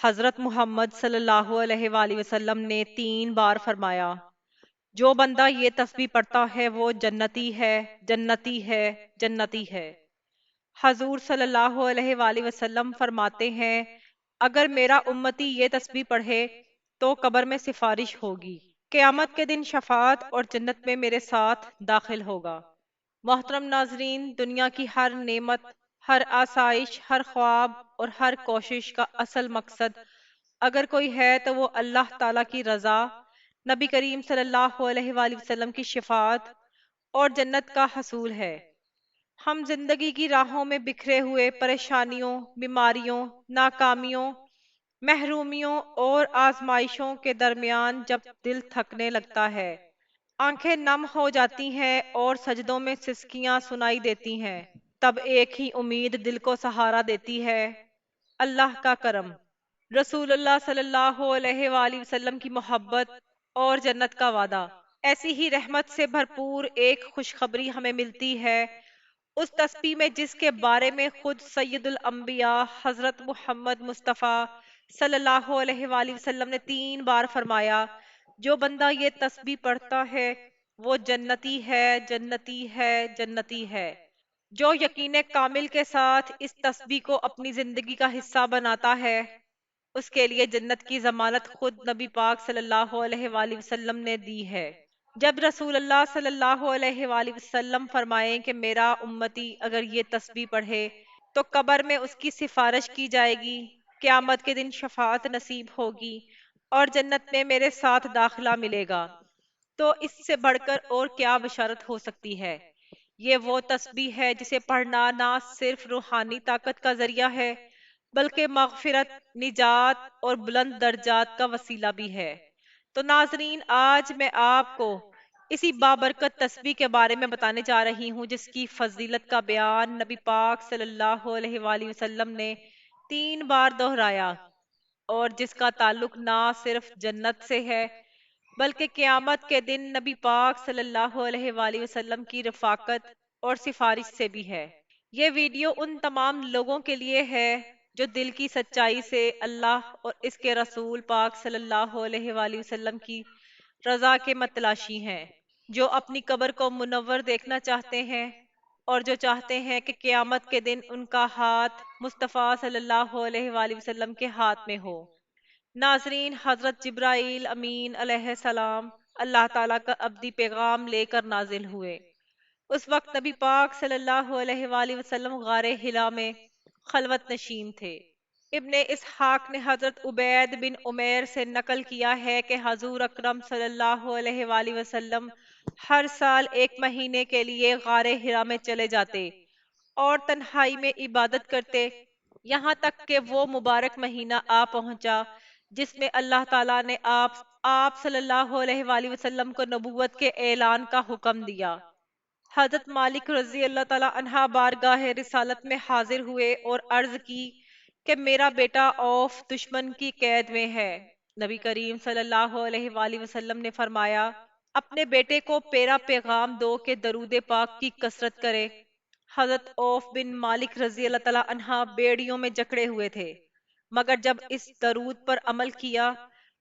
حضرت محمد صلی اللہ علیہ وآلہ وسلم نے 3 بار فرمایا، جو بندہ یہ تسبیح پڑھتا ہے وہ جنتی ہے، جنتی ہے، جنتی ہے۔ حضور صلی اللہ علیہ وآلہ وسلم فرماتے ہیں، اگر میرا امتی یہ تسبیح پڑھے تو قبر میں سفارش ہوگی، قیامت کے دن شفاعت اور جنت میں میرے ساتھ داخل ہوگا۔ محترم ناظرین، دنیا کی ہر نعمت، ہر آسائش، ہر خواب اور ہر کوشش کا اصل مقصد اگر کوئی ہے تو وہ اللہ تعالیٰ کی رضا، نبی کریم صلی اللہ علیہ وآلہ وسلم کی شفاعت اور جنت کا حصول ہے۔ ہم زندگی کی راہوں میں بکھرے ہوئے پریشانیوں، بیماریوں، ناکامیوں، محرومیوں اور آزمائشوں کے درمیان جب دل تھکنے لگتا ہے، آنکھیں نم ہو جاتی ہیں اور سجدوں میں سسکیاں سنائی دیتی ہیں، تب ایک ہی امید دل کو سہارا دیتی ہے: اللہ کا کرم، رسول اللہ صلی اللہ علیہ وآلہ وسلم کی محبت اور جنت کا وعدہ۔ ایسی ہی رحمت سے بھرپور ایک خوشخبری ہمیں ملتی ہے اس تسبیح میں جس کے بارے میں خود سید الانبیاء حضرت محمد مصطفیٰ صلی اللہ علیہ وآلہ وسلم نے 3 بار فرمایا، جو بندہ یہ تسبیح پڑھتا ہے وہ جنتی ہے، جنتی ہے، جنتی ہے۔ جو یقین کامل کے ساتھ اس تسبیح کو اپنی زندگی کا حصہ بناتا ہے، اس کے لیے جنت کی ضمانت خود نبی پاک صلی اللہ علیہ وآلہ وسلم نے دی ہے۔ جب رسول اللہ صلی اللہ علیہ وآلہ وسلم فرمائیں کہ میرا امتی اگر یہ تسبیح پڑھے تو قبر میں اس کی سفارش کی جائے گی، قیامت کے دن شفاعت نصیب ہوگی اور جنت میں میرے ساتھ داخلہ ملے گا، تو اس سے بڑھ کر اور کیا بشارت ہو سکتی ہے؟ یہ وہ تسبیح ہے جسے پڑھنا نہ صرف روحانی طاقت کا ذریعہ ہے بلکہ مغفرت، نجات اور بلند درجات کا وسیلہ بھی ہے۔ تو ناظرین، آج میں آپ کو اسی بابرکت تسبیح کے بارے میں بتانے جا رہی ہوں جس کی فضیلت کا بیان نبی پاک صلی اللہ علیہ وآلہ وسلم نے 3 بار دہرایا، اور جس کا تعلق نہ صرف جنت سے ہے بلکہ قیامت کے دن نبی پاک صلی اللہ علیہ وآلہ وسلم کی رفاقت اور سفارش سے بھی ہے۔ یہ ویڈیو ان تمام لوگوں کے لیے ہے جو دل کی سچائی سے اللہ اور اس کے رسول پاک صلی اللہ علیہ وآلہ وسلم کی رضا کے متلاشی ہیں، جو اپنی قبر کو منور دیکھنا چاہتے ہیں اور جو چاہتے ہیں کہ قیامت کے دن ان کا ہاتھ مصطفیٰ صلی اللہ علیہ وآلہ وسلم کے ہاتھ میں ہو۔ ناظرین، حضرت جبرائیل امین علیہ السلام اللہ تعالیٰ کا ابدی پیغام لے کر نازل ہوئے۔ اس وقت نبی پاک صلی اللہ علیہ وآلہ وسلم غار حرا میں خلوت نشین تھے۔ ابن اسحاق نے حضرت عبید بن عمیر سے نقل کیا ہے کہ حضور اکرم صلی اللہ علیہ وآلہ وسلم ہر سال 1 مہینے کے لیے غار حرا میں چلے جاتے اور تنہائی میں عبادت کرتے، یہاں تک کہ وہ مبارک مہینہ آ پہنچا جس میں اللہ تعالیٰ نے آپ صلی اللہ علیہ وآلہ وسلم کو نبوت کے اعلان کا حکم دیا۔ حضرت مالک رضی اللہ تعالیٰ عنہ بارگاہ رسالت میں حاضر ہوئے اور عرض کی کہ میرا بیٹا اوف دشمن کی قید میں ہے۔ نبی کریم صلی اللہ علیہ وآلہ وسلم نے فرمایا، اپنے بیٹے کو پیرا پیغام دو کہ درود پاک کی کثرت کرے۔ حضرت اوف بن مالک رضی اللہ تعالیٰ عنہ بیڑیوں میں جکڑے ہوئے تھے، مگر جب اس درود پر عمل کیا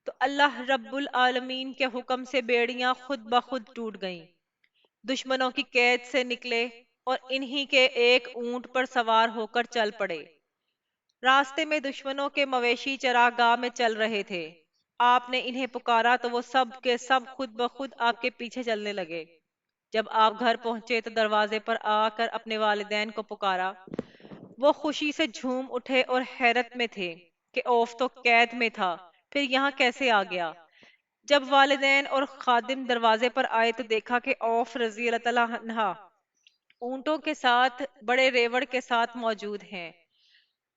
تو اللہ رب العالمین کے حکم سے بیڑیاں خود بخود ٹوٹ گئیں، دشمنوں کی قید سے نکلے اور انہی کے ایک اونٹ پر سوار ہو کر چل پڑے۔ راستے میں دشمنوں کے مویشی چراگاہ میں چل رہے تھے، آپ نے انہیں پکارا تو وہ سب کے سب خود بخود آپ کے پیچھے چلنے لگے۔ جب آپ گھر پہنچے تو دروازے پر آ کر اپنے والدین کو پکارا، وہ خوشی سے جھوم اٹھے اور حیرت میں تھے کہ اوف تو قید میں تھا، پھر یہاں کیسے آ گیا؟ جب والدین اور خادم دروازے پر آئے تو دیکھا کہ اوف رضی اللہ تعالیٰ عنہ اونٹوں کے ساتھ بڑے ریوڑ کے ساتھ موجود ہیں۔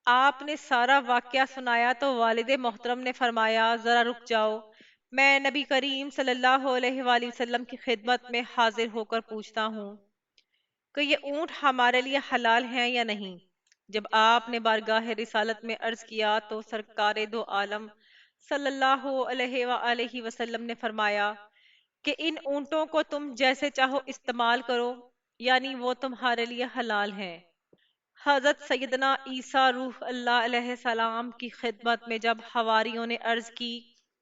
آپ نے سارا واقعہ سنایا تو والد محترم نے فرمایا، ذرا رک جاؤ، میں نبی کریم صلی اللہ علیہ وآلہ وسلم کی خدمت میں حاضر ہو کر پوچھتا ہوں کہ یہ اونٹ ہمارے لیے حلال ہیں یا نہیں۔ جب آپ نے بارگاہ رسالت میں عرض کیا تو سرکار دو عالم صلی اللہ علیہ وآلہ وسلم نے فرمایا کہ ان اونٹوں کو تم جیسے چاہو استعمال کرو، یعنی وہ تمہارے لیے حلال ہیں۔ حضرت سیدنا عیسیٰ روح اللہ علیہ السلام کی خدمت میں جب حواریوں نے عرض کی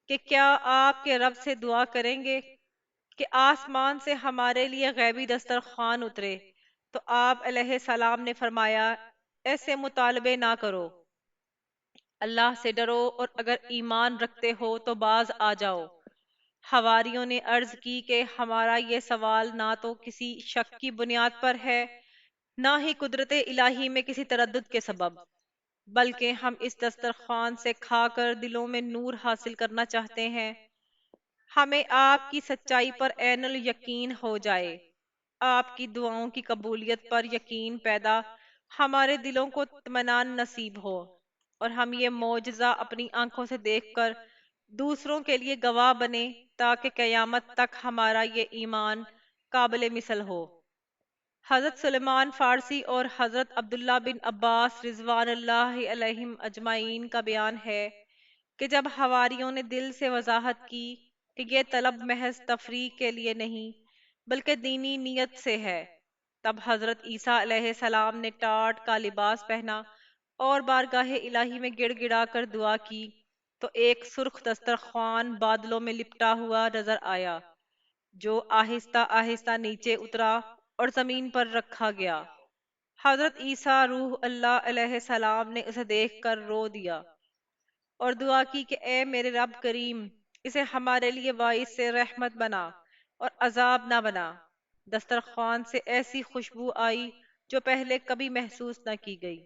کہ کیا آپ کے رب سے دعا کریں گے کہ آسمان سے ہمارے لیے غیبی دسترخوان اترے، تو آپ علیہ السلام نے فرمایا ایسے مطالبے نہ کرو، اللہ سے ڈرو اور اگر ایمان رکھتے ہو تو باز آ جاؤ۔ حواریوں نے عرض کی کہ ہمارا یہ سوال نہ تو کسی شک کی بنیاد پر ہے، نہ ہی قدرت الہی میں کسی تردد کے سبب، بلکہ ہم اس دسترخوان سے کھا کر دلوں میں نور حاصل کرنا چاہتے ہیں۔ ہمیں آپ کی سچائی پر عین الیقین ہو جائے، آپ کی دعاؤں کی قبولیت پر یقین پیدا، ہمارے دلوں کو اطمینان نصیب ہو، اور ہم یہ معجزہ اپنی آنکھوں سے دیکھ کر دوسروں کے لیے گواہ بنے، تاکہ قیامت تک ہمارا یہ ایمان قابل مثل ہو۔ حضرت سلیمان فارسی اور حضرت عبداللہ بن عباس رضوان اللہ علیہم اجمعین کا بیان ہے کہ جب حواریوں نے دل سے وضاحت کی کہ یہ طلب محض تفریح کے لیے نہیں بلکہ دینی نیت سے ہے، تب حضرت عیسیٰ علیہ السلام نے ٹاٹ کا لباس پہنا اور بارگاہ الہی میں گڑ گڑا کر دعا کی، تو ایک سرخ دسترخوان بادلوں میں لپٹا ہوا نظر آیا، جو آہستہ آہستہ نیچے اترا اور زمین پر رکھا گیا۔ حضرت عیسیٰ روح اللہ علیہ السلام نے اسے دیکھ کر رو دیا اور دعا کی کہ اے میرے رب کریم، اسے ہمارے لیے باعث سے رحمت بنا اور عذاب نہ بنا۔ دسترخوان سے ایسی خوشبو آئی جو پہلے کبھی محسوس نہ کی گئی۔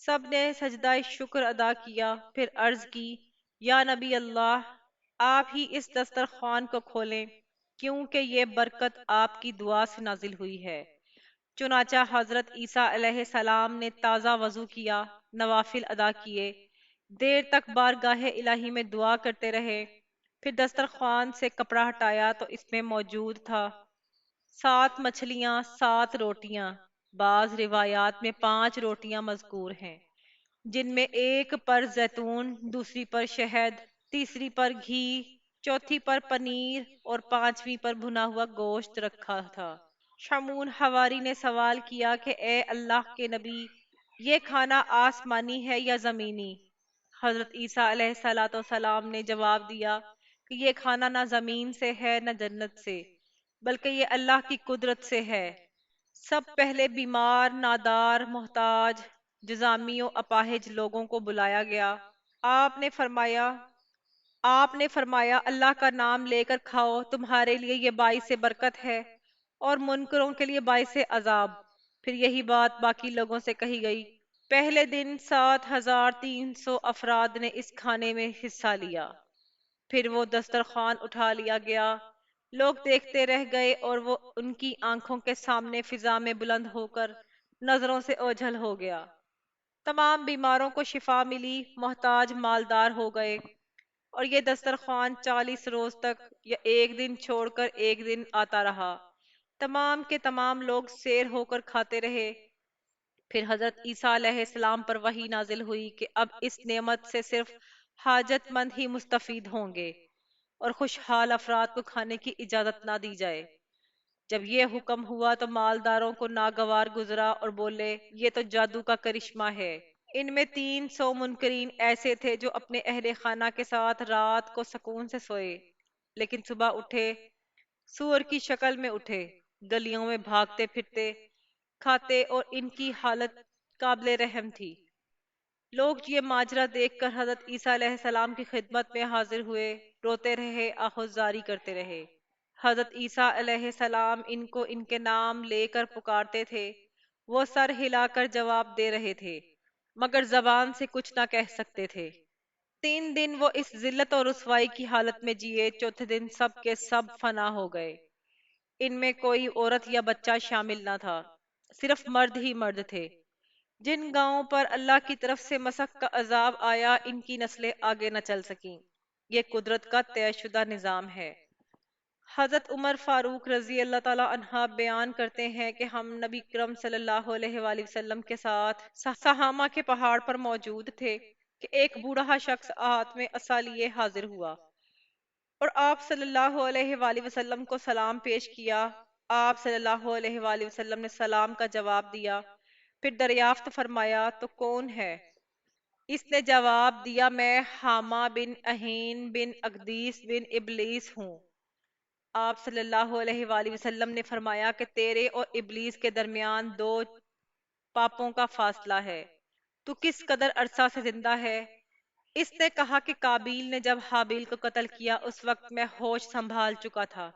سب نے سجدہ شکر ادا کیا، پھر عرض کی یا نبی اللہ، آپ ہی اس دسترخوان کو کھولیں، کیونکہ یہ برکت آپ کی دعا سے نازل ہوئی ہے۔ چنانچہ حضرت عیسیٰ علیہ السلام نے تازہ وضو کیا، نوافل ادا کیے، دیر تک بارگاہ الہی میں دعا کرتے رہے، پھر دسترخوان سے کپڑا ہٹایا تو اس میں موجود تھا 7 مچھلیاں، 7 روٹیاں، بعض روایات میں 5 روٹیاں مذکور ہیں، جن میں ایک پر زیتون، دوسری پر شہد، تیسری پر گھی، چوتھی پر پنیر اور پانچویں پر بھنا ہوا گوشت رکھا تھا۔ شمعون حواری نے سوال کیا کہ اے اللہ کے نبی، یہ کھانا آسمانی ہے یا زمینی؟ حضرت عیسیٰ علیہ السلام نے جواب دیا کہ یہ کھانا نہ زمین سے ہے نہ جنت سے، بلکہ یہ اللہ کی قدرت سے ہے۔ سب پہلے بیمار، نادار، محتاج، جزامی و اپاہج لوگوں کو بلایا گیا۔ آپ نے فرمایا آپ نے فرمایا اللہ کا نام لے کر کھاؤ، تمہارے لیے یہ باعث برکت ہے اور منکروں کے لیے باعث عذاب۔ پھر یہی بات باقی لوگوں سے کہی گئی۔ پہلے دن 7300 افراد نے اس کھانے میں حصہ لیا، پھر وہ دسترخوان اٹھا لیا گیا، لوگ دیکھتے رہ گئے اور وہ ان کی آنکھوں کے سامنے فضا میں بلند ہو کر نظروں سے اوجھل ہو گیا۔ تمام بیماروں کو شفا ملی، محتاج مالدار ہو گئے، اور یہ دسترخوان 40 روز تک یا ایک دن چھوڑ کر ایک دن آتا رہا۔ تمام کے تمام لوگ سیر ہو کر کھاتے رہے۔ پھر حضرت عیسیٰ علیہ السلام پر وحی نازل ہوئی کہ اب اس نعمت سے صرف حاجت مند ہی مستفید ہوں گے اور خوشحال افراد کو کھانے کی اجازت نہ دی جائے۔ جب یہ حکم ہوا تو مالداروں کو ناگوار گزرا اور بولے یہ تو جادو کا کرشمہ ہے۔ ان میں 300 منکرین ایسے تھے جو اپنے اہل خانہ کے ساتھ رات کو سکون سے سوئے، لیکن صبح اٹھے، سور کی شکل میں اٹھے، گلیوں میں بھاگتے پھرتے کھاتے، اور ان کی حالت قابل رحم تھی۔ لوگ یہ ماجرا دیکھ کر حضرت عیسیٰ علیہ السلام کی خدمت میں حاضر ہوئے، روتے رہے، آہوازاری کرتے رہے۔ حضرت عیسیٰ علیہ السلام ان کو ان کے نام لے کر پکارتے تھے، وہ سر ہلا کر جواب دے رہے تھے، مگر زبان سے کچھ نہ کہہ سکتے تھے۔ 3 دن وہ اس ذلت اور رسوائی کی حالت میں جیے، چوتھے دن سب کے سب فنا ہو گئے۔ ان میں کوئی عورت یا بچہ شامل نہ تھا، صرف مرد ہی مرد تھے۔ جن گاؤں پر اللہ کی طرف سے مسخ کا عذاب آیا، ان کی نسلیں آگے نہ چل سکیں۔ یہ قدرت کا طے شدہ نظام ہے۔ حضرت عمر فاروق رضی اللہ تعالی عنہ بیان کرتے ہیں کہ ہم نبی کرم صلی اللہ علیہ وآلہ وسلم کے ساتھ سہامہ کے پہاڑ پر موجود تھے کہ ایک بوڑھا شخص ہاتھ میں عصا لیے حاضر ہوا اور آپ صلی اللہ علیہ وآلہ وسلم کو سلام پیش کیا۔ آپ صلی اللہ علیہ وآلہ وسلم نے سلام کا جواب دیا پھر دریافت فرمایا تو کون ہے؟ اس نے جواب دیا میں حامہ بن اہین بن اقدیس بن ابلیس ہوں۔ آپ صلی اللہ علیہ وآلہ وسلم نے فرمایا کہ تیرے اور ابلیس کے درمیان دو پاپوں کا فاصلہ ہے، تو کس قدر عرصہ سے زندہ ہے؟ اس نے کہا کہ قابیل نے جب حابیل کو قتل کیا اس وقت میں ہوش سنبھال چکا تھا،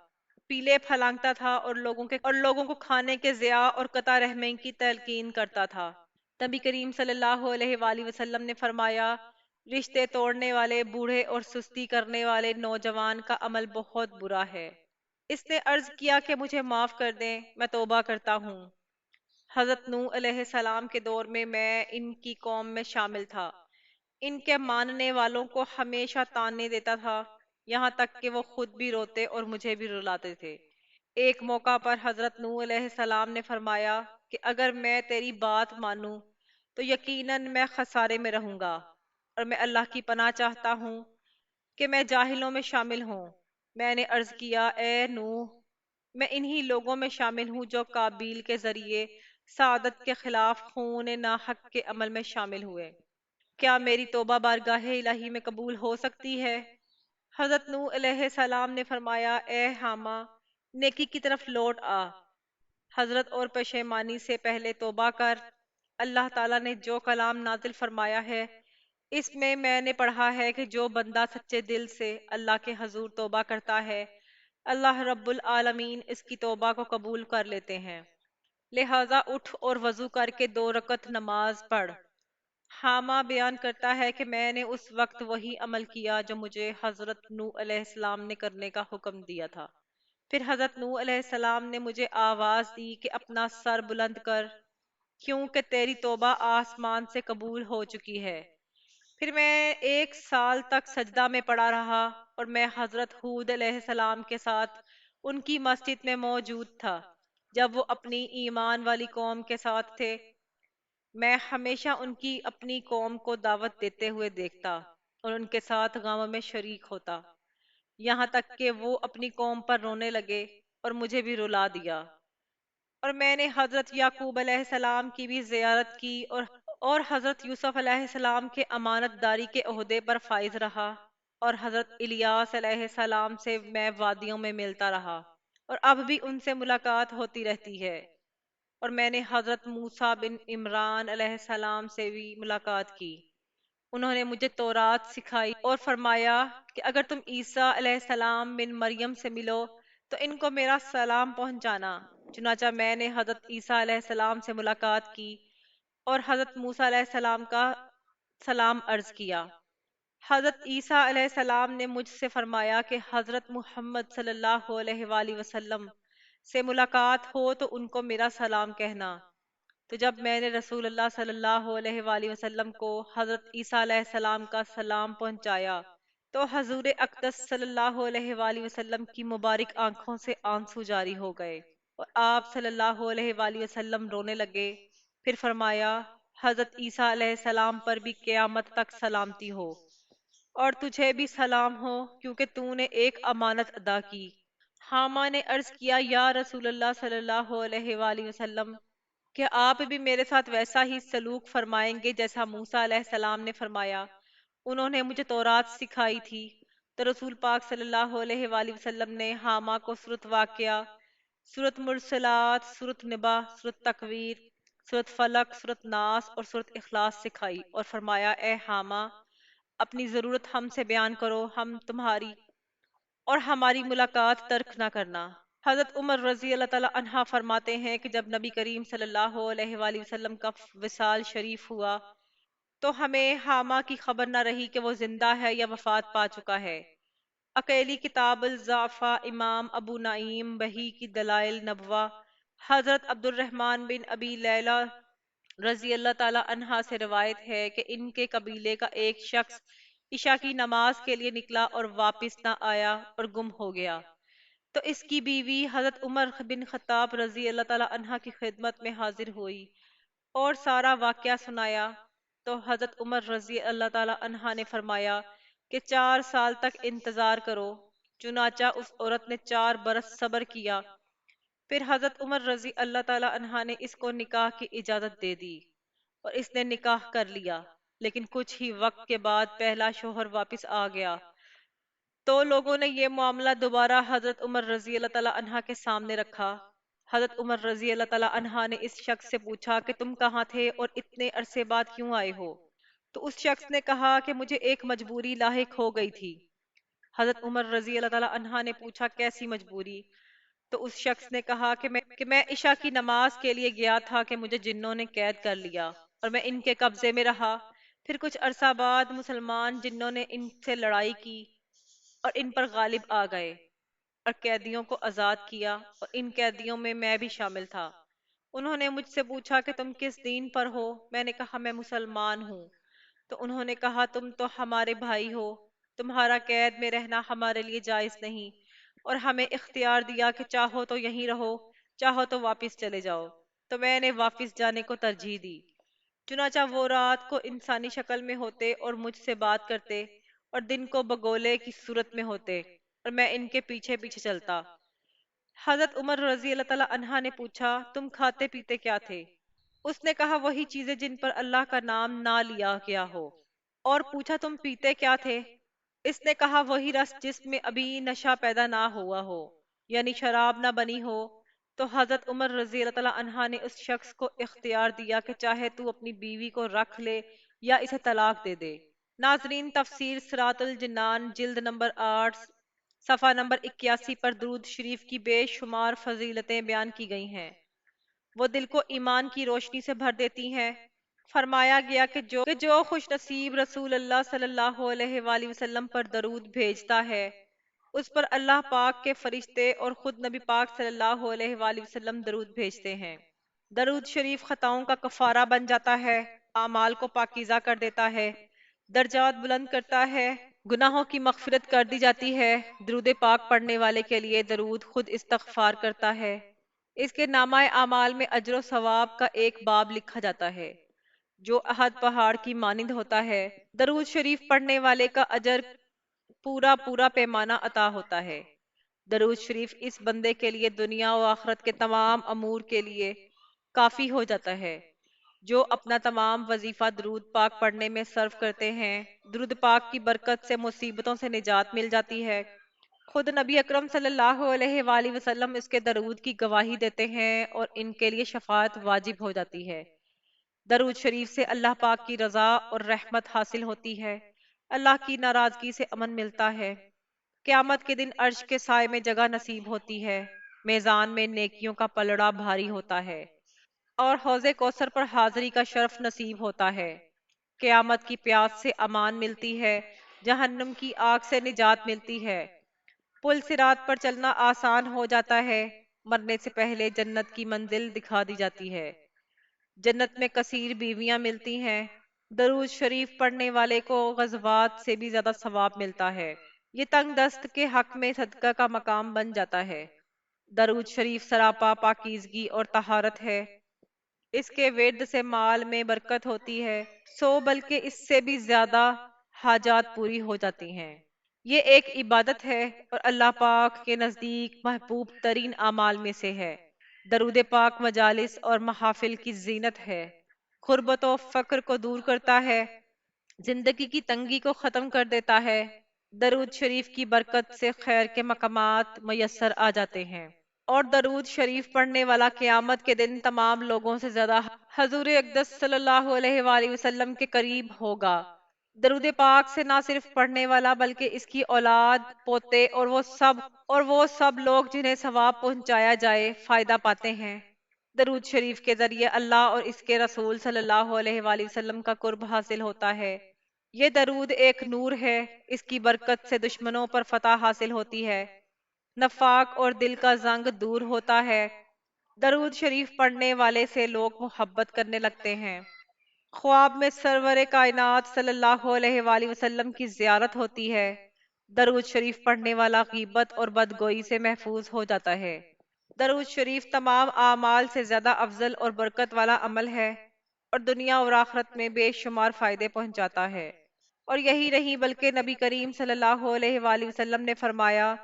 پیلے پھلانگتا تھا اور لوگوں کو کھانے کے ضیاء اور قطع رحمی کی تلقین کرتا تھا۔ نبی کریم صلی اللہ علیہ وآلہ وسلم نے فرمایا رشتے توڑنے والے بوڑھے اور سستی کرنے والے نوجوان کا عمل بہت برا ہے۔ اس نے عرض کیا کہ مجھے معاف کر دیں، میں توبہ کرتا ہوں۔ حضرت نوح علیہ السلام کے دور میں ان کی قوم میں شامل تھا۔ ان کے ماننے والوں کو ہمیشہ تانے دیتا تھا، یہاں تک کہ وہ خود بھی روتے اور مجھے بھی رلاتے تھے۔ ایک موقع پر حضرت نوح علیہ السلام نے فرمایا کہ اگر میں تیری بات مانوں تو یقیناً میں خسارے میں رہوں گا، اور میں اللہ کی پناہ چاہتا ہوں کہ میں جاہلوں میں شامل ہوں۔ میں نے عرض کیا اے نوح، میں انہی لوگوں میں شامل ہوں جو قابیل کے ذریعے سعادت کے خلاف خون ناحق کے عمل میں شامل ہوئے۔ کیا میری توبہ بارگاہ الہی میں قبول ہو سکتی ہے؟ حضرت نوح علیہ السلام نے فرمایا اے حامہ، نیکی کی طرف لوٹ آ، حضرت اور پشیمانی سے پہلے توبہ کر۔ اللہ تعالیٰ نے جو کلام نازل فرمایا ہے اس میں نے پڑھا ہے کہ جو بندہ سچے دل سے اللہ کے حضور توبہ کرتا ہے اللہ رب العالمین اس کی توبہ کو قبول کر لیتے ہیں، لہٰذا اٹھ اور وضو کر کے 2 رکعت نماز پڑھ۔ حامہ بیان کرتا ہے کہ میں نے اس وقت وہی عمل کیا جو مجھے حضرت نوح علیہ السلام نے کرنے کا حکم دیا تھا۔ پھر حضرت نوح علیہ السلام نے مجھے آواز دی کہ اپنا سر بلند کر، کیونکہ تیری توبہ آسمان سے قبول ہو چکی ہے۔ پھر میں 1 سال تک سجدہ میں پڑا رہا، اور میں حضرت ہود علیہ السلام کے ساتھ ان کی مسجد میں موجود تھا جب وہ اپنی ایمان والی قوم کے ساتھ تھے۔ میں ہمیشہ ان کی اپنی قوم کو دعوت دیتے ہوئے دیکھتا اور ان کے ساتھ غم میں شریک ہوتا، یہاں تک کہ وہ اپنی قوم پر رونے لگے اور مجھے بھی رلا دیا۔ اور میں نے حضرت یعقوب علیہ السلام کی بھی زیارت کی، اور حضرت یوسف علیہ السلام کے امانت داری کے عہدے پر فائز رہا، اور حضرت الیاس علیہ السلام سے میں وادیوں میں ملتا رہا، اور اب بھی ان سے ملاقات ہوتی رہتی ہے۔ اور میں نے حضرت موسیٰ بن عمران علیہ السلام سے بھی ملاقات کی، انہوں نے مجھے تورات سکھائی اور فرمایا کہ اگر تم عیسیٰ علیہ السلام بن مریم سے ملو تو ان کو میرا سلام پہنچانا۔ چنانچہ میں نے حضرت عیسیٰ علیہ السلام سے ملاقات کی اور حضرت موسیٰ علیہ السلام کا سلام عرض کیا۔ حضرت عیسیٰ علیہ السلام نے مجھ سے فرمایا کہ حضرت محمد صلی اللہ علیہ وآلہ وسلم سے ملاقات ہو تو ان کو میرا سلام کہنا۔ تو جب میں نے رسول اللہ صلی اللہ علیہ وآلہ وسلم کو حضرت عیسیٰ علیہ السلام کا سلام پہنچایا تو حضور اقدس صلی اللہ علیہ وآلہ وسلم کی مبارک آنکھوں سے آنسو جاری ہو گئے، اور آپ صلی اللہ علیہ وآلہ وسلم رونے لگے۔ پھر فرمایا حضرت عیسیٰ علیہ السلام پر بھی قیامت تک سلامتی ہو، اور تجھے بھی سلام ہو کیونکہ تو نے ایک امانت ادا کی۔ حامہ نے عرض کیا یا رسول اللہ صلی اللہ علیہ وآلہ وسلم، کہ آپ بھی میرے ساتھ ویسا ہی سلوک فرمائیں گے جیسا موسیٰ علیہ السلام نے فرمایا؟ انہوں نے مجھے تورات سکھائی تھی۔ تو رسول پاک صلی اللہ علیہ وآلہ وسلم نے حامہ کو سورۃ واقعہ، سورۃ مرسلات، سورۃ نبا، سورۃ تکویر، سورۃ فلق، سورۃ ناس اور سورۃ اخلاص سکھائی اور فرمایا اے حامہ، اپنی ضرورت ہم سے بیان کرو، ہم تمہاری اور ہماری ملاقات ترک نہ کرنا۔ حضرت عمر رضی اللہ تعالیٰ عنہ فرماتے ہیں کہ جب نبی کریم صلی اللہ علیہ وآلہ وسلم کا وصال شریف ہوا تو ہمیں حامہ کی خبر نہ رہی کہ وہ زندہ ہے یا وفات پا چکا ہے۔ اکیلی کتاب الضعفاء امام ابو نعیم بہی کی دلائل نبوہ حضرت عبد الرحمن بن ابی لیلہ رضی اللہ تعالیٰ عنہ سے روایت ہے کہ ان کے قبیلے کا ایک شخص عشاء کی نماز کے لیے نکلا اور واپس نہ آیا اور گم ہو گیا، تو اس کی بیوی حضرت عمر بن خطاب رضی اللہ تعالیٰ عنہ کی خدمت میں حاضر ہوئی اور سارا واقعہ سنایا۔ تو حضرت عمر رضی اللہ تعالیٰ عنہ نے فرمایا کہ 4 سال تک انتظار کرو۔ چنانچہ اس عورت نے 4 برس صبر کیا، پھر حضرت عمر رضی اللہ تعالی عنہ نے اس کو نکاح کی اجازت دے دی اور اس نے نکاح کر لیا، لیکن کچھ ہی وقت کے بعد پہلا شوہر واپس آ گیا تو لوگوں نے یہ معاملہ دوبارہ حضرت عمر رضی اللہ تعالی عنہ کے سامنے رکھا۔ حضرت عمر رضی اللہ تعالی عنہ نے اس شخص سے پوچھا کہ تم کہاں تھے اور اتنے عرصے بعد کیوں آئے ہو؟ تو اس شخص نے کہا کہ مجھے ایک مجبوری لاحق ہو گئی تھی۔ حضرت عمر رضی اللہ تعالی عنہ نے پوچھا کیسی مجبوری؟ تو اس شخص نے کہا کہ میں عشاء کی نماز کے لیے گیا تھا کہ مجھے جنوں نے قید کر لیا اور میں ان کے قبضے میں رہا۔ پھر کچھ عرصہ بعد مسلمان جنوں نے ان سے لڑائی کی اور ان پر غالب آ گئے اور قیدیوں کو آزاد کیا، اور ان قیدیوں میں میں بھی شامل تھا۔ انہوں نے مجھ سے پوچھا کہ تم کس دین پر ہو؟ میں نے کہا میں مسلمان ہوں۔ تو انہوں نے کہا تم تو ہمارے بھائی ہو، تمہارا قید میں رہنا ہمارے لیے جائز نہیں، اور ہمیں اختیار دیا کہ چاہو تو یہیں رہو، چاہو تو واپس چلے جاؤ۔ تو میں نے واپس جانے کو ترجیح دی۔ چنانچہ وہ رات کو انسانی شکل میں ہوتے اور مجھ سے بات کرتے، اور دن کو بگولے کی صورت میں ہوتے اور میں ان کے پیچھے پیچھے چلتا۔ حضرت عمر رضی اللہ تعالی عنہ نے پوچھا تم کھاتے پیتے کیا تھے؟ اس نے کہا وہی چیزیں جن پر اللہ کا نام نہ لیا گیا ہو۔ اور پوچھا تم پیتے کیا تھے؟ اس نے کہا وہی رس جس میں ابھی نشہ پیدا نہ ہوا ہو، یعنی شراب نہ بنی ہو۔ تو حضرت عمر رضی اللہ تعالی عنہ نے اس شخص کو اختیار دیا کہ چاہے تو اپنی بیوی کو رکھ لے یا اسے طلاق دے دے۔ ناظرین، تفسیر صراط الجنان جلد نمبر 8 صفحہ نمبر 81 پر درود شریف کی بے شمار فضیلتیں بیان کی گئی ہیں۔ وہ دل کو ایمان کی روشنی سے بھر دیتی ہیں۔ فرمایا گیا کہ جو خوش نصیب رسول اللہ صلی اللہ علیہ وآلہ وسلم پر درود بھیجتا ہے اس پر اللہ پاک کے فرشتے اور خود نبی پاک صلی اللہ علیہ وآلہ وسلم درود بھیجتے ہیں۔ درود شریف خطاؤں کا کفارہ بن جاتا ہے، اعمال کو پاکیزہ کر دیتا ہے، درجات بلند کرتا ہے، گناہوں کی مغفرت کر دی جاتی ہے۔ درود پاک پڑھنے والے کے لیے درود خود استغفار کرتا ہے۔ اس کے نامہ اعمال میں اجر و ثواب کا ایک باب لکھا جاتا ہے جو احد پہاڑ کی مانند ہوتا ہے۔ درود شریف پڑھنے والے کا اجر پورا پورا پیمانہ عطا ہوتا ہے۔ درود شریف اس بندے کے لیے دنیا و آخرت کے تمام امور کے لیے کافی ہو جاتا ہے۔ جو اپنا تمام وظیفہ درود پاک پڑھنے میں صرف کرتے ہیں، درود پاک کی برکت سے مصیبتوں سے نجات مل جاتی ہے۔ خود نبی اکرم صلی اللہ علیہ وآلہ وسلم اس کے درود کی گواہی دیتے ہیں اور ان کے لیے شفاعت واجب ہو جاتی ہے۔ درود شریف سے اللہ پاک کی رضا اور رحمت حاصل ہوتی ہے، اللہ کی ناراضگی سے امن ملتا ہے، قیامت کے دن عرش کے سائے میں جگہ نصیب ہوتی ہے، میزان میں نیکیوں کا پلڑا بھاری ہوتا ہے، اور حوض کوثر پر حاضری کا شرف نصیب ہوتا ہے۔ قیامت کی پیاس سے امان ملتی ہے، جہنم کی آگ سے نجات ملتی ہے، پل صراط پر چلنا آسان ہو جاتا ہے، مرنے سے پہلے جنت کی منزل دکھا دی جاتی ہے، جنت میں کثیر بیویاں ملتی ہیں، درود شریف پڑھنے والے کو غزوات سے بھی زیادہ ثواب ملتا ہے، یہ تنگ دست کے حق میں صدقہ کا مقام بن جاتا ہے۔ درود شریف سراپا پاکیزگی اور طہارت ہے، اس کے ورد سے مال میں برکت ہوتی ہے، بلکہ اس سے بھی زیادہ حاجات پوری ہو جاتی ہیں۔ یہ ایک عبادت ہے اور اللہ پاک کے نزدیک محبوب ترین اعمال میں سے ہے۔ درود پاک مجالس اور محافل کی زینت ہے، غربت و فقر کو دور کرتا ہے، زندگی کی تنگی کو ختم کر دیتا ہے۔ درود شریف کی برکت سے خیر کے مقامات میسر آ جاتے ہیں، اور درود شریف پڑھنے والا قیامت کے دن تمام لوگوں سے زیادہ حضور اقدس صلی اللہ علیہ وآلہ وسلم کے قریب ہوگا۔ درود پاک سے نہ صرف پڑھنے والا بلکہ اس کی اولاد، پوتے اور وہ سب لوگ جنہیں ثواب پہنچایا جائے فائدہ پاتے ہیں۔ درود شریف کے ذریعے اللہ اور اس کے رسول صلی اللہ علیہ وآلہ وسلم کا قرب حاصل ہوتا ہے۔ یہ درود ایک نور ہے، اس کی برکت سے دشمنوں پر فتح حاصل ہوتی ہے، نفاق اور دل کا زنگ دور ہوتا ہے۔ درود شریف پڑھنے والے سے لوگ محبت کرنے لگتے ہیں۔ خواب میں سرور کائنات صلی اللہ علیہ وآلہ وسلم کی زیارت ہوتی ہے۔ درود شریف پڑھنے والا غیبت اور بدگوئی سے محفوظ ہو جاتا ہے۔ درود شریف تمام اعمال سے زیادہ افضل اور برکت والا عمل ہے اور دنیا اور آخرت میں بے شمار فائدے پہنچاتا ہے۔ اور یہی نہیں بلکہ نبی کریم صلی اللہ علیہ وآلہ وسلم نے فرمایا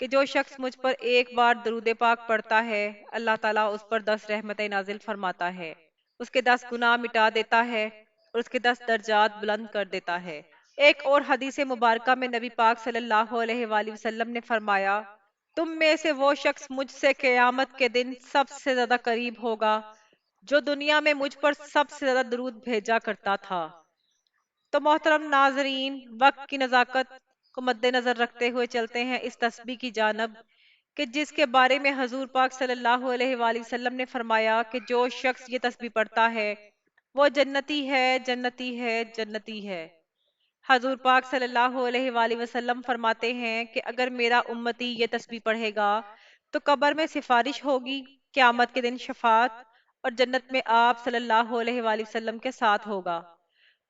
کہ جو شخص مجھ پر ایک بار درود پاک پڑھتا ہے اللہ تعالیٰ اس پر 10 رحمتیں نازل فرماتا ہے، اس کے 10 گناہ مٹا دیتا ہے اور اس کے 10 درجات بلند کر دیتا ہے۔ ایک اور حدیث مبارکہ میں نبی پاک صلی اللہ علیہ وآلہ وسلم نے فرمایا، تم میں سے وہ شخص مجھ سے قیامت کے دن سب سے زیادہ قریب ہوگا جو دنیا میں مجھ پر سب سے زیادہ درود بھیجا کرتا تھا۔ تو محترم ناظرین، وقت کی نزاکت کو مد نظر رکھتے ہوئے چلتے ہیں اس تسبیح کی جانب کہ جس کے بارے میں حضور پاک صلی اللہ علیہ وآلہ وسلم نے فرمایا کہ جو شخص یہ تسبیح پڑھتا ہے وہ جنتی ہے، جنتی ہے، جنتی ہے۔ حضور پاک صلی اللہ علیہ وآلہ وسلم فرماتے ہیں کہ اگر میرا امتی یہ تسبیح پڑھے گا تو قبر میں سفارش ہوگی، قیامت کے دن شفاعت، اور جنت میں آپ صلی اللہ علیہ وآلہ وسلم کے ساتھ ہوگا۔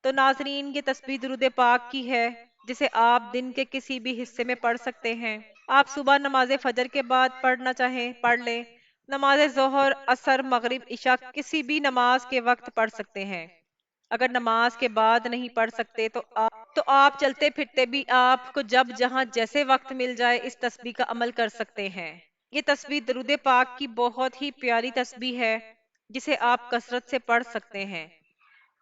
تو ناظرین، یہ تسبیح درود پاک کی ہے جسے آپ دن کے کسی بھی حصے میں پڑھ سکتے ہیں۔ آپ صبح نماز فجر کے بعد پڑھنا چاہیں پڑھ لیں، نماز ظہر، عصر، مغرب، عشاء کسی بھی نماز کے وقت پڑھ سکتے ہیں۔ اگر نماز کے بعد نہیں پڑھ سکتے تو آپ چلتے پھرتے بھی آپ کو جب جہاں جیسے وقت مل جائے اس تسبیح کا عمل کر سکتے ہیں۔ یہ تسبیح درود پاک کی بہت ہی پیاری تسبیح ہے جسے آپ کثرت سے پڑھ سکتے ہیں،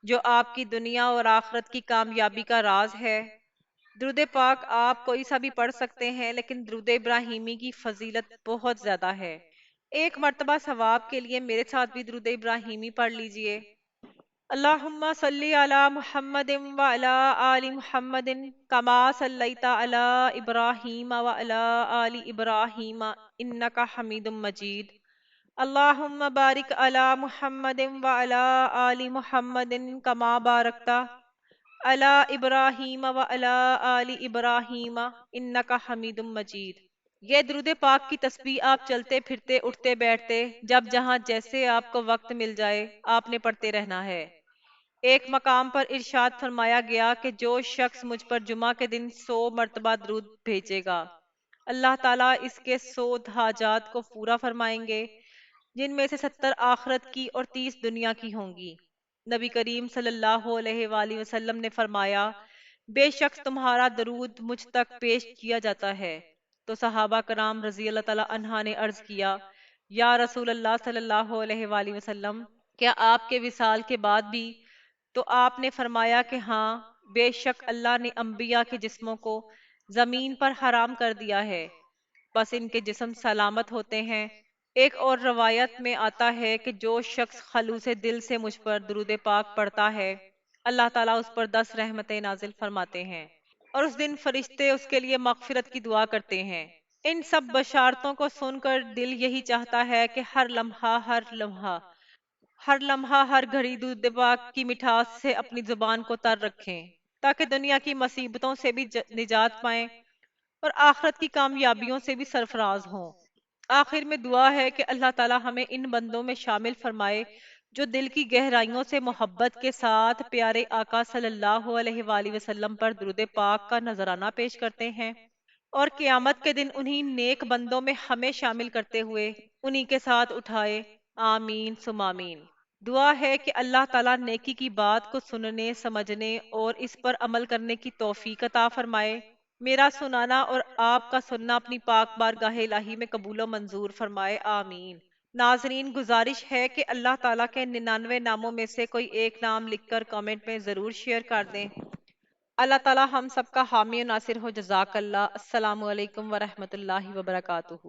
جو آپ کی دنیا اور آخرت کی کامیابی کا راز ہے۔ درود پاک آپ کوئی سا بھی پڑھ سکتے ہیں، لیکن درود ابراہیمی کی فضیلت بہت زیادہ ہے۔ ایک مرتبہ ثواب کے لیے میرے ساتھ بھی درود ابراہیمی پڑھ لیجئے۔ اللہم صلی علی محمد وعلی آل محمد کما صلیت علی ابراہیم وعلی آل ابراہیم انکا حمید مجید۔ اللہم بارک علی محمد وعلی آل محمد کما بارکت علی ابراہیم وعلی آل ابراہیم انکا حمید مجید۔ یہ درود پاک کی تسبیح آپ چلتے پھرتے، اٹھتے بیٹھتے، جب جہاں جیسے آپ کو وقت مل جائے آپ نے پڑھتے رہنا ہے۔ ایک مقام پر ارشاد فرمایا گیا کہ جو شخص مجھ پر جمعہ کے دن 100 مرتبہ درود بھیجے گا اللہ تعالیٰ اس کے 100 حاجات کو پورا فرمائیں گے، جن میں سے 70 آخرت کی اور 30 دنیا کی ہوں گی۔ نبی کریم صلی اللہ علیہ وآلہ وسلم نے فرمایا، بے شک تمہارا درود مجھ تک پیش کیا جاتا ہے۔ تو صحابہ کرام رضی اللہ تعالیٰ عنہ نے عرض کیا، یا رسول اللہ صلی اللہ علیہ وآلہ وسلم، کیا آپ کے وصال کے بعد بھی؟ تو آپ نے فرمایا کہ ہاں، بے شک اللہ نے انبیاء کے جسموں کو زمین پر حرام کر دیا ہے، بس ان کے جسم سلامت ہوتے ہیں۔ ایک اور روایت میں آتا ہے کہ جو شخص خلوص دل سے مجھ پر درود پاک پڑھتا ہے اللہ تعالیٰ اس پر 10 رحمتیں نازل فرماتے ہیں، اور اس دن فرشتے اس کے لیے مغفرت کی دعا کرتے ہیں۔ ان سب بشارتوں کو سن کر دل یہی چاہتا ہے کہ ہر لمحہ ہر گھڑی درود پاک کی مٹھاس سے اپنی زبان کو تر رکھیں، تاکہ دنیا کی مصیبتوں سے بھی نجات پائیں اور آخرت کی کامیابیوں سے بھی سرفراز ہوں۔ آخر میں دعا ہے کہ اللہ تعالی ہمیں ان بندوں میں شامل فرمائے جو دل کی گہرائیوں سے محبت کے ساتھ پیارے آقا صلی اللہ علیہ وآلہ وسلم پر درود پاک کا نذرانہ پیش کرتے ہیں، اور قیامت کے دن انہی نیک بندوں میں ہمیں شامل کرتے ہوئے انہی کے ساتھ اٹھائے۔ آمین ثم آمین۔ دعا ہے کہ اللہ تعالیٰ نیکی کی بات کو سننے، سمجھنے اور اس پر عمل کرنے کی توفیق عطا فرمائے۔ میرا سنانا اور آپ کا سننا اپنی پاک بارگاہ الہی میں قبول و منظور فرمائے۔ آمین۔ ناظرین، گزارش ہے کہ اللہ تعالیٰ کے 99 ناموں میں سے کوئی ایک نام لکھ کر کامنٹ میں ضرور شیئر کر دیں۔ اللہ تعالیٰ ہم سب کا حامی و ناصر ہو۔ جزاک اللہ۔ السلام علیکم ورحمۃ اللہ وبرکاتہ۔